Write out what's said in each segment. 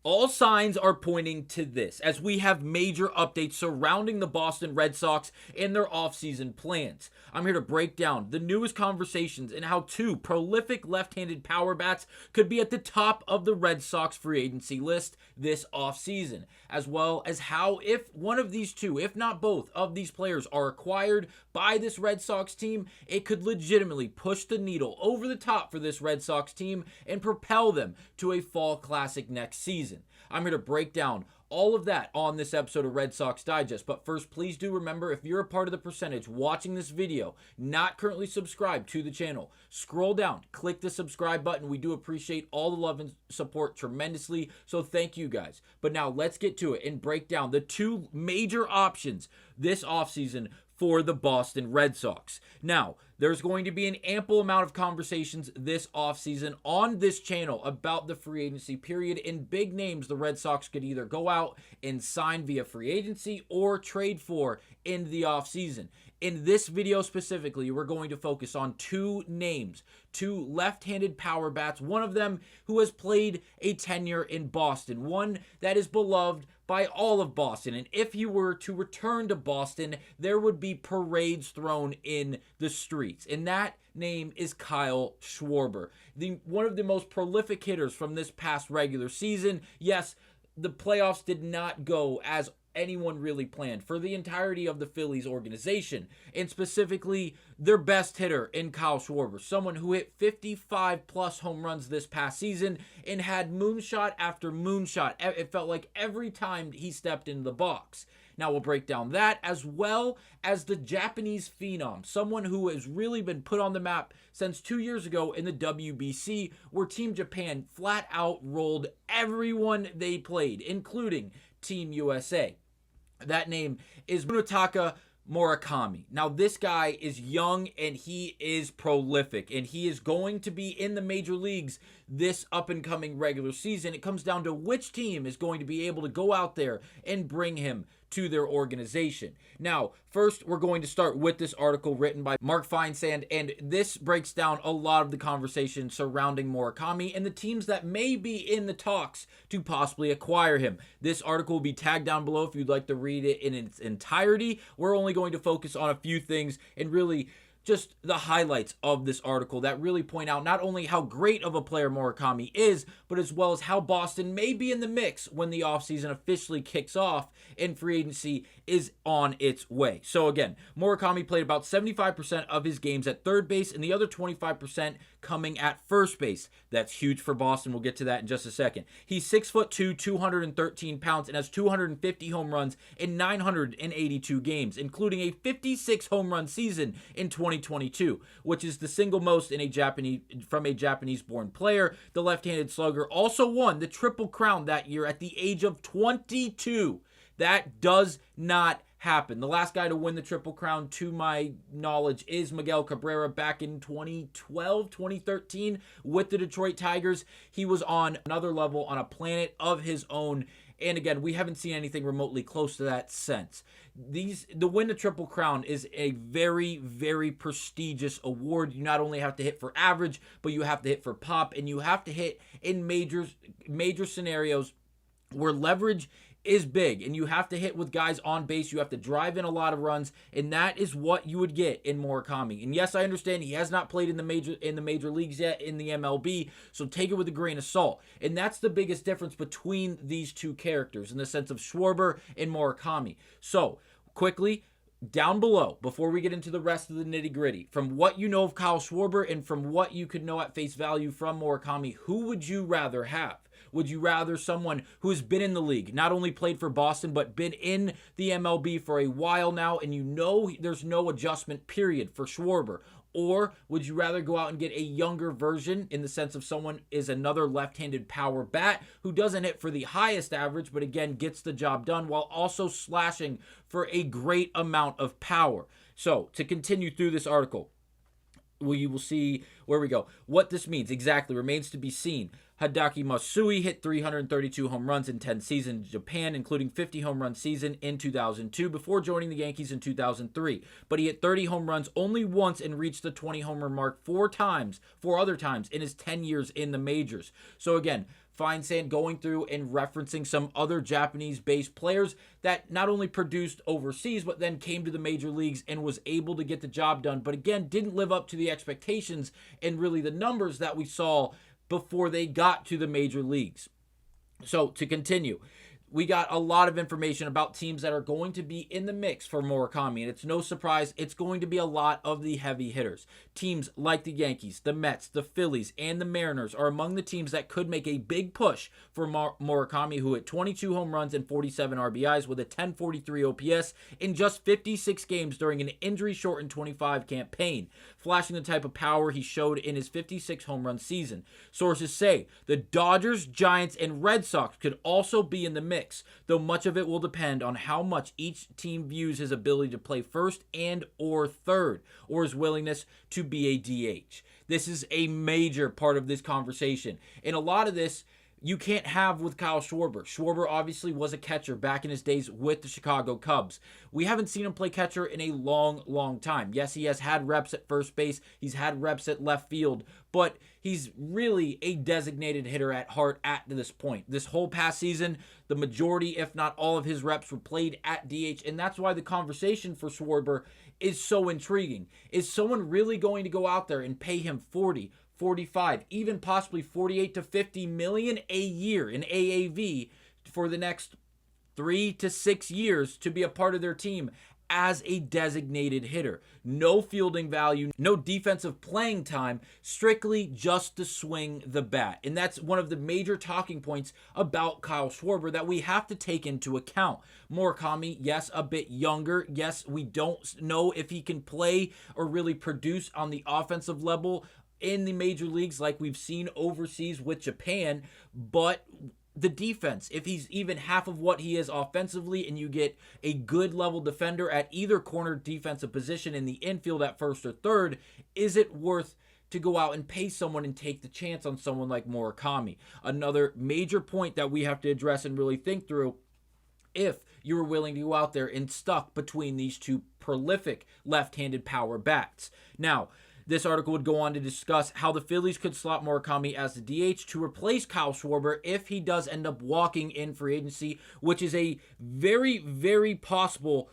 All signs are pointing to this, as we have major updates surrounding the Boston Red Sox and their offseason plans. I'm here to break down the newest conversations and how two prolific left-handed power bats could be at the top of the Red Sox free agency list this offseason, as well as how if one of these two, if not both of these players are acquired by this Red Sox team, it could legitimately push the needle over the top for this Red Sox team and propel them to a fall classic next season. I'm here to break down all of that on this episode of Red Sox Digest. But first, please do remember, if you're a part of the percentage watching this video, not currently subscribed to the channel, scroll down, click the subscribe button. We do appreciate all the love and support tremendously, so thank you guys. But now let's get to it and break down the two major options this offseason for the Boston Red Sox. Now, there's going to be an ample amount of conversations this offseason on this channel about the free agency period, and big names the Red Sox could either go out and sign via free agency or trade for in the offseason. In this video specifically, we're going to focus on two names, two left-handed power bats, one of them who has played a tenure in Boston, one that is beloved by all of Boston. And if he were to return to Boston, there would be parades thrown in the streets. And that name is Kyle Schwarber, one of the most prolific hitters from this past regular season. Yes, the playoffs did not go as anyone really planned for the entirety of the Phillies organization, and specifically their best hitter in Kyle Schwarber, someone who hit 55 plus home runs this past season and had moonshot after moonshot. It felt like every time he stepped into the box. Now we'll break down that, as well as the Japanese phenom, someone who has really been put on the map since 2 years ago in the WBC, where Team Japan flat out rolled everyone they played, including Team USA. That name is Munetaka Murakami. Now, this guy is young and he is prolific, and he is going to be in the major leagues this up-and-coming regular season. It comes down to which team is going to be able to go out there and bring him to their organization. Now, first, we're going to start with this article written by Mark Feinsand, and this breaks down a lot of the conversation surrounding Murakami and the teams that may be in the talks to possibly acquire him. This article will be tagged down below if you'd like to read it in its entirety. We're only going to focus on a few things and really just the highlights of this article that really point out not only how great of a player Murakami is, but as well as how Boston may be in the mix when the offseason officially kicks off and free agency is on its way. So again, Murakami played about 75% of his games at third base and the other 25% coming at first base. That's huge for Boston. We'll get to that in just a second. He's 6'2", 213 pounds, and has 250 home runs in 982 games, including a 56 home run season in 2022, which is the single most in from a Japanese-born player. The left-handed slugger also won the Triple Crown that year at the age of 22. That does not happen. The last guy to win the Triple Crown, to my knowledge, is Miguel Cabrera back in 2012, 2013 with the Detroit Tigers. He was on another level, on a planet of his own. And again, we haven't seen anything remotely close to that since. The win the Triple Crown is a very, very prestigious award. You not only have to hit for average, but you have to hit for pop, and you have to hit in major scenarios where leverage is big, and you have to hit with guys on base. You have to drive in a lot of runs, and that is what you would get in Murakami. And yes, I understand he has not played in the major leagues yet in the MLB, so take it with a grain of salt. And that's the biggest difference between these two characters in the sense of Schwarber and Murakami. So quickly, down below, before we get into the rest of the nitty-gritty, from what you know of Kyle Schwarber and from what you could know at face value from Murakami, who would you rather have? Would you rather someone who has been in the league, not only played for Boston, but been in the MLB for a while now, and you know there's no adjustment period for Schwarber? Or would you rather go out and get a younger version in the sense of someone is another left-handed power bat who doesn't hit for the highest average, but again gets the job done while also slashing for a great amount of power? So to continue through this article, you will see where we go. What this means exactly remains to be seen. Hideki Matsui hit 332 home runs in 10 seasons in Japan, including 50 home run season in 2002 before joining the Yankees in 2003. But he hit 30 home runs only once and reached the 20 homer mark four other times in his 10 years in the majors. So again, Fine-Sand going through and referencing some other Japanese-based players that not only produced overseas, but then came to the major leagues and was able to get the job done, but again, didn't live up to the expectations and really the numbers that we saw before they got to the major leagues. So to continue, we got a lot of information about teams that are going to be in the mix for Murakami, and it's no surprise it's going to be a lot of the heavy hitters. Teams like the Yankees, the Mets, the Phillies, and the Mariners are among the teams that could make a big push for Murakami, who hit 22 home runs and 47 RBIs with a 1043 OPS in just 56 games during an injury-shortened 25 campaign, flashing the type of power he showed in his 56 home run season. Sources say the Dodgers, Giants, and Red Sox could also be in the mix, though much of it will depend on how much each team views his ability to play first and or third, or his willingness to be a DH. This is a major part of this conversation, and a lot of this you can't have with Kyle Schwarber. Schwarber obviously was a catcher back in his days with the Chicago Cubs. We haven't seen him play catcher in a long time. Yes, he has had reps at first base. He's had reps at left field, but he's really a designated hitter at heart at this point. This whole past season, the majority, if not all of his reps were played at DH, and that's why the conversation for Schwarber is so intriguing. Is someone really going to go out there and pay him 40, 45, even possibly 48 to 50 million a year in AAV for the next 3 to 6 years to be a part of their team as a designated hitter? No fielding value, no defensive playing time, strictly just to swing the bat. And that's one of the major talking points about Kyle Schwarber that we have to take into account. Murakami, yes, a bit younger. Yes, we don't know if he can play or really produce on the offensive level in the major leagues like we've seen overseas with Japan, but the defense, if he's even half of what he is offensively and you get a good level defender at either corner defensive position in the infield at first or third, is it worth to go out and pay someone and take the chance on someone like Murakami? Another major point that we have to address and really think through, if you were willing to go out there and stuck between these two prolific left-handed power bats. Now, this article would go on to discuss how the Phillies could slot Murakami as the DH to replace Kyle Schwarber if he does end up walking in free agency, which is a very possible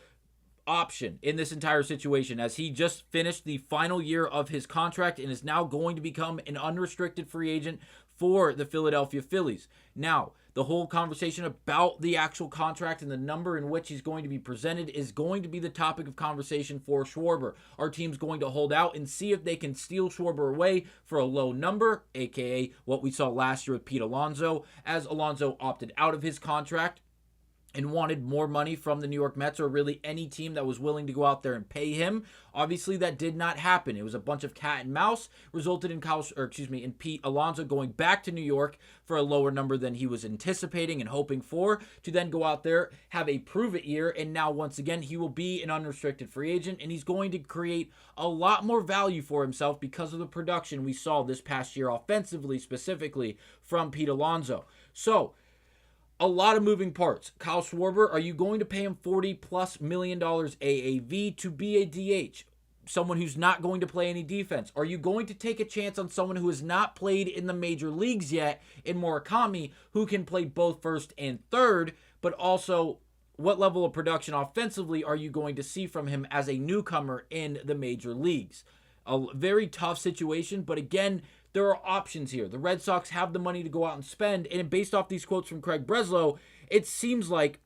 option in this entire situation, as he just finished the final year of his contract and is now going to become an unrestricted free agent for the Philadelphia Phillies. Now, the whole conversation about the actual contract and the number in which he's going to be presented is going to be the topic of conversation for Schwarber. Our team's going to hold out and see if they can steal Schwarber away for a low number, aka what we saw last year with Pete Alonso, as Alonso opted out of his contract and wanted more money from the New York Mets, or really any team that was willing to go out there and pay him. Obviously, that did not happen. It was a bunch of cat and mouse, resulted in in Pete Alonso going back to New York for a lower number than he was anticipating and hoping for, to then go out there, have a prove-it year, and now once again he will be an unrestricted free agent, and he's going to create a lot more value for himself because of the production we saw this past year offensively, specifically from Pete Alonso. So, a lot of moving parts. Kyle Schwarber, are you going to pay him $40+ million AAV to be a DH? Someone who's not going to play any defense? Are you going to take a chance on someone who has not played in the major leagues yet in Murakami, who can play both first and third, but also what level of production offensively are you going to see from him as a newcomer in the major leagues? A very tough situation, but again, there are options here. The Red Sox have the money to go out and spend, and based off these quotes from Craig Breslow, it seems like,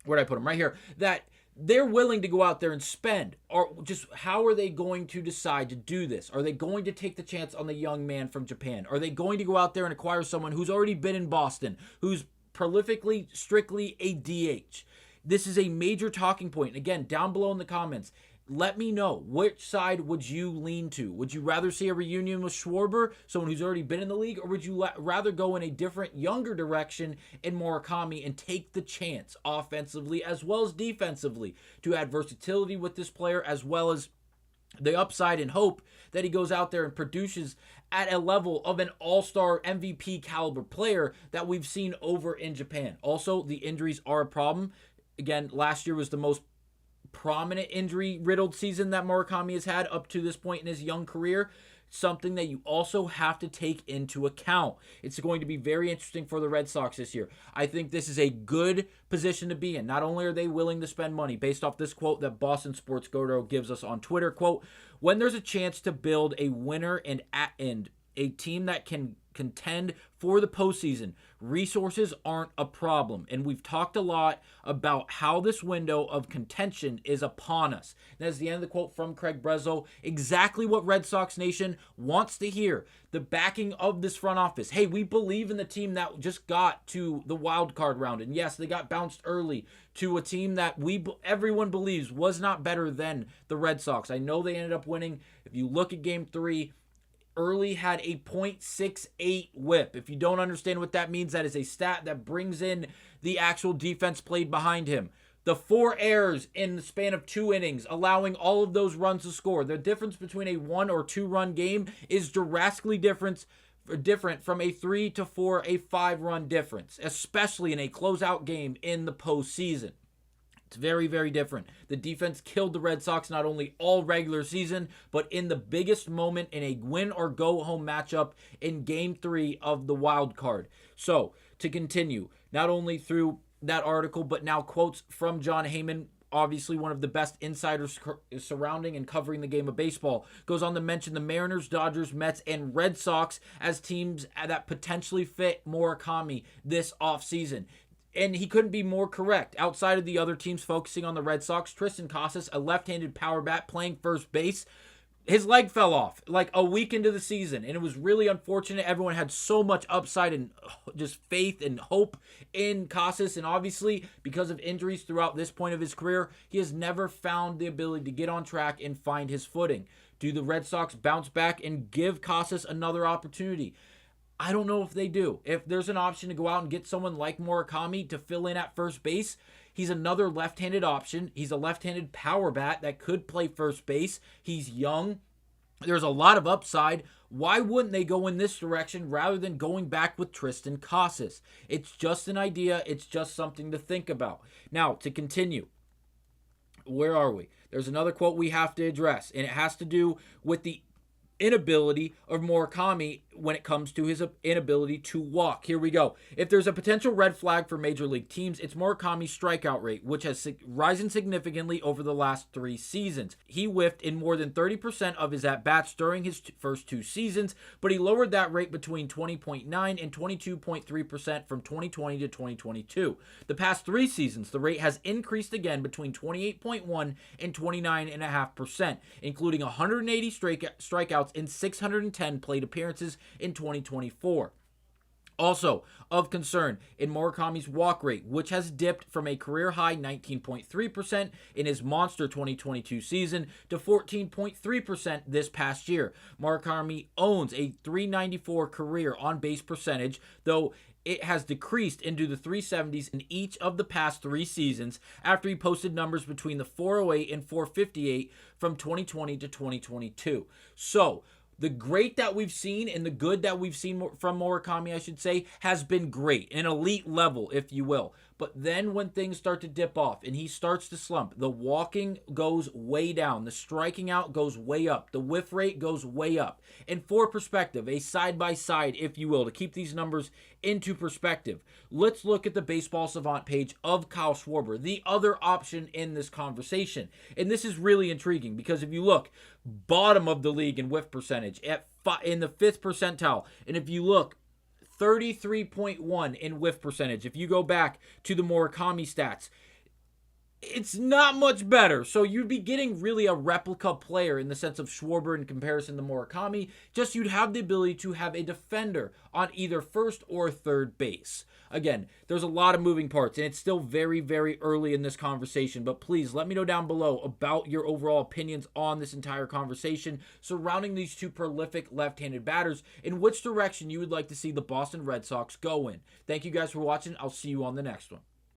where did I put them? Right here, that they're willing to go out there and spend. Or just how are they going to decide to do this? Are they going to take the chance on the young man from Japan? Are they going to go out there and acquire someone who's already been in Boston, who's prolifically, strictly a DH? This is a major talking point. And again, down below in the comments, let me know, which side would you lean to? Would you rather see a reunion with Schwarber, someone who's already been in the league, or would you rather go in a different, younger direction in Murakami and take the chance offensively as well as defensively to add versatility with this player, as well as the upside and hope that he goes out there and produces at a level of an all-star MVP caliber player that we've seen over in Japan? Also, the injuries are a problem. Again, last year was the most prominent injury-riddled season that Murakami has had up to this point in his young career. something that you also have to take into account. It's going to be very interesting for the Red Sox this year. I think this is a good position to be in. Not only are they willing to spend money, based off this quote that Boston Sports Guru gives us on Twitter, quote, when there's a chance to build a winner and a team that can contend for the postseason, resources aren't a problem. And we've talked a lot about how this window of contention is upon us. And that's the end of the quote from Craig Breslow. Exactly what Red Sox Nation wants to hear. The backing of this front office. Hey, we believe in the team that just got to the wild card round. And yes, they got bounced early to a team that everyone believes was not better than the Red Sox. I know they ended up winning. If you look at Game 3, Early had a .68 whip. If you don't understand what that means, that is a stat that brings in the actual defense played behind him. The 4 errors in the span of 2 innings, allowing all of those runs to score. The difference between a 1 or 2 run game is drastically different from a 3 to 4, a 5 run difference, especially in a closeout game in the postseason. It's very, very different. The defense killed the Red Sox not only all regular season, but in the biggest moment in a win-or-go-home matchup in Game 3 of the wild card. So, to continue, not only through that article, but now quotes from Jon Heyman, obviously one of the best insiders surrounding and covering the game of baseball, goes on to mention the Mariners, Dodgers, Mets, and Red Sox as teams that potentially fit Murakami this offseason. And he couldn't be more correct. Outside of the other teams focusing on the Red Sox, Triston Casas, a left-handed power bat playing first base, his leg fell off like a week into the season. And it was really unfortunate. Everyone had so much upside and just faith and hope in Casas. And obviously, because of injuries throughout this point of his career, he has never found the ability to get on track and find his footing. Do the Red Sox bounce back and give Casas another opportunity? I don't know if they do. If there's an option to go out and get someone like Murakami to fill in at first base, he's another left-handed option. He's a left-handed power bat that could play first base. He's young. There's a lot of upside. Why wouldn't they go in this direction rather than going back with Triston Casas? It's just an idea. It's just something to think about. Now, to continue. Where are we? There's another quote we have to address, and it has to do with the inability of Murakami when it comes to his inability to walk. Here we go. If there's a potential red flag for major league teams, it's Murakami's strikeout rate, which has risen significantly over the last 3 seasons. He whiffed in more than 30% of his at-bats during his first 2 seasons, but he lowered that rate between 20.9 and 22.3% from 2020 to 2022. The past 3 seasons, the rate has increased again between 28.1 and 29.5%, including 180 strikeouts in 610 plate appearances in 2024. Also, of concern in Murakami's walk rate, which has dipped from a career-high 19.3% in his monster 2022 season to 14.3% this past year. Murakami owns a .394 career on-base percentage, though it has decreased into the 370s in each of the past 3 seasons after he posted numbers between the 408 and 458 from 2020 to 2022. So, the great that we've seen and the good that we've seen from Murakami, I should say, has been great. An elite level, if you will. But then when things start to dip off and he starts to slump, the walking goes way down. The striking out goes way up. The whiff rate goes way up. And for perspective, a side-by-side, if you will, to keep these numbers into perspective, let's look at the Baseball Savant page of Kyle Schwarber, the other option in this conversation. And this is really intriguing because if you look, bottom of the league in whiff percentage in the 5th percentile, and if you look, 33.1 in whiff percentage. If you go back to the Murakami stats, it's not much better. So you'd be getting really a replica player in the sense of Schwarber in comparison to Murakami. Just you'd have the ability to have a defender on either first or third base. Again, there's a lot of moving parts, and it's still very, very early in this conversation. But please let me know down below about your overall opinions on this entire conversation surrounding these 2 prolific left-handed batters and which direction you would like to see the Boston Red Sox go in. Thank you guys for watching. I'll see you on the next one.